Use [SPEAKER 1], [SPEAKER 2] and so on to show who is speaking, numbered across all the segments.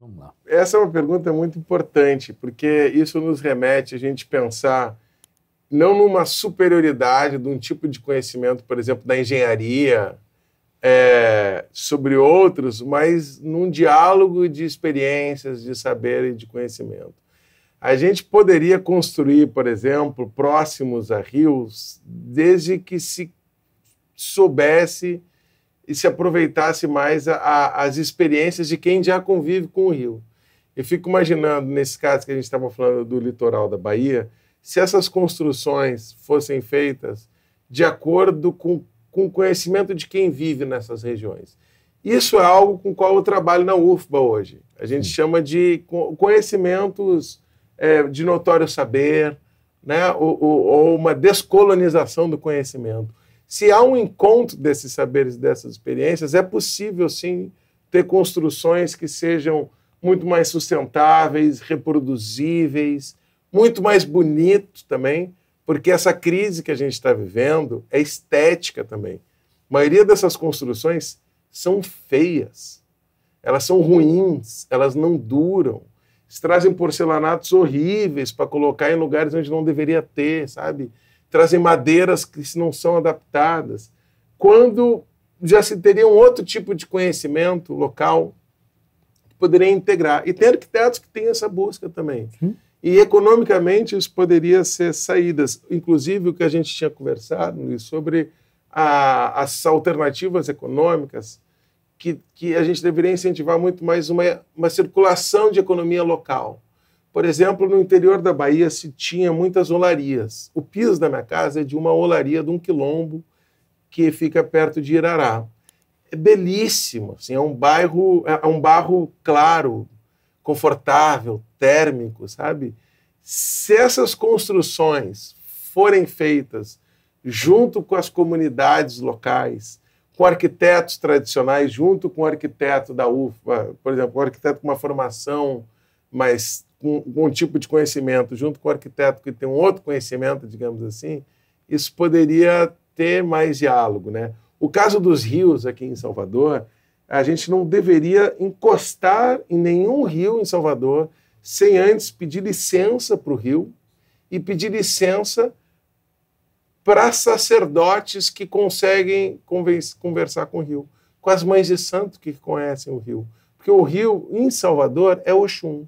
[SPEAKER 1] Vamos lá.
[SPEAKER 2] Essa é uma pergunta muito importante, porque isso nos remete a gente pensar não numa superioridade de um tipo de conhecimento, por exemplo, da engenharia, sobre outros, mas num diálogo de experiências, de saber e de conhecimento. A gente poderia construir, por exemplo, próximos a rios, desde que se soubesse e se aproveitasse mais as experiências de quem já convive com o rio. Eu fico imaginando, nesse caso que a gente estava falando do litoral da Bahia, se essas construções fossem feitas de acordo com o conhecimento de quem vive nessas regiões. Isso é algo com o qual eu trabalho na UFBA hoje. A gente chama de conhecimentos de notório saber, né? ou uma descolonização do conhecimento. Se há um encontro desses saberes, dessas experiências, é possível, sim, ter construções que sejam muito mais sustentáveis, reproduzíveis, muito mais bonitos também, porque essa crise que a gente está vivendo é estética também. A maioria dessas construções são feias, elas são ruins, elas não duram. Eles trazem porcelanatos horríveis para colocar em lugares onde não deveria ter, sabe? Trazem madeiras que não são adaptadas. Quando já se teria um outro tipo de conhecimento local que poderia integrar. E tem arquitetos que têm essa busca também. E economicamente isso poderia ser saídas. Inclusive o que a gente tinha conversado, Luiz, sobre as alternativas econômicas, que a gente deveria incentivar muito mais uma circulação de economia local. Por exemplo, no interior da Bahia se tinha muitas olarias. O piso da minha casa é de uma olaria de um quilombo que fica perto de Irará. É belíssimo, assim, é um barro claro, confortável, térmico, sabe? Se essas construções forem feitas junto com as comunidades locais, com arquitetos tradicionais, junto com o arquiteto da UFBA, por exemplo, o arquiteto com uma formação mais com um tipo de conhecimento, junto com o arquiteto que tem um outro conhecimento, digamos assim, isso poderia ter mais diálogo, né? O caso dos rios aqui em Salvador, a gente não deveria encostar em nenhum rio em Salvador sem antes pedir licença para o rio e pedir licença para sacerdotes que conseguem conversar com o rio, com as mães de santo que conhecem o rio. Porque o rio, em Salvador, é Oxum.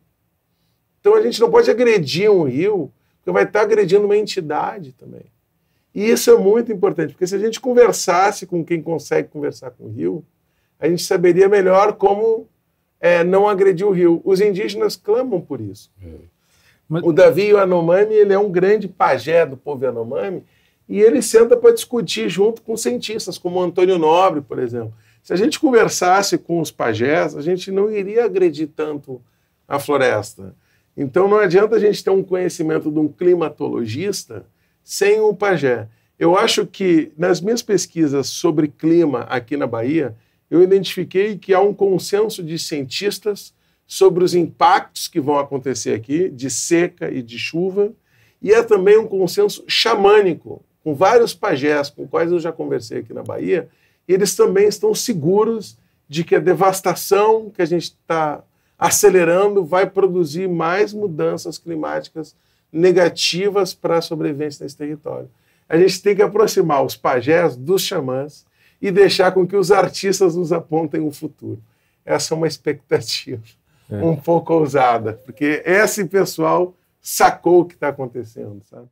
[SPEAKER 2] Então a gente não pode agredir um rio, porque vai estar agredindo uma entidade também. E isso é muito importante, porque se a gente conversasse com quem consegue conversar com o rio, a gente saberia melhor como não agredir o rio. Os indígenas clamam por isso. O Davi Yanomami, ele é um grande pajé do povo Yanomami, e ele senta para discutir junto com cientistas, como Antônio Nobre, por exemplo. Se a gente conversasse com os pajés, a gente não iria agredir tanto a floresta. Então não adianta a gente ter um conhecimento de um climatologista sem o pajé. Eu acho que nas minhas pesquisas sobre clima aqui na Bahia, eu identifiquei que há um consenso de cientistas sobre os impactos que vão acontecer aqui, de seca e de chuva, e é também um consenso xamânico, com vários pajés com quais eu já conversei aqui na Bahia, e eles também estão seguros de que a devastação que a gente está acelerando vai produzir mais mudanças climáticas negativas para a sobrevivência desse território. A gente tem que aproximar os pajés dos xamãs e deixar com que os artistas nos apontem o futuro. Essa é uma expectativa um pouco ousada, porque esse pessoal sacou o que está acontecendo, sabe?